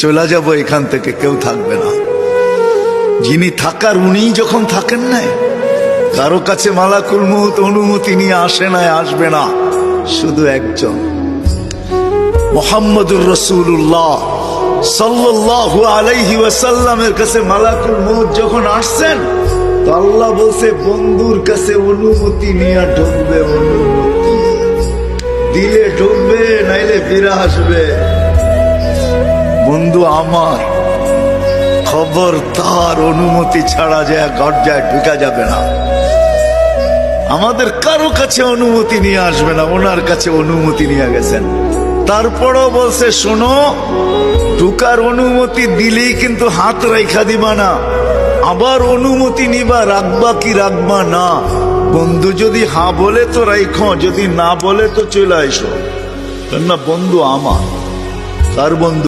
চলে যাব এখান থেকে, কেউ থাকবে না। যিনি থাকার উনিই যখন থাকেন নাই, কারো কাছে মালাকুল মউত অনুমতি নিয়ে আসে নাই, আসবে না। শুধু একজন মুহাম্মদুর রাসূলুল্লাহ সাল্লাল্লাহু আলাইহি ওয়াসাল্লামের কাছে মালাকুল মউত যখন আসছেন, তো আল্লাহ বলছে বন্ধুর কাছে অনুমতি নিয়ে ঢুকবে। অনুমতি দিলে ঢুকবে, নাইলে ফিরে আসবে। বন্ধু আমার, খবর তার অনুমতি ছাড়া যায় গর্জায় ঢুকা যাবে না। আমাদের কারো কাছে অনুমতি নিয়ে আসবে না, ওনার কাছে অনুমতি নিয়ে গেছেন। তারপরও বলছে শোনো, ঢুকার অনুমতি দিলেই কিন্তু হাত রাইখা দিবা না, আবার অনুমতি নিবা, রাখবা কি রাখবা না। বন্ধু যদি হ্যাঁ বলে তো রাইখো, যদি না বলে তো চলে আইসো। না বন্ধু আমার, কার বন্ধু?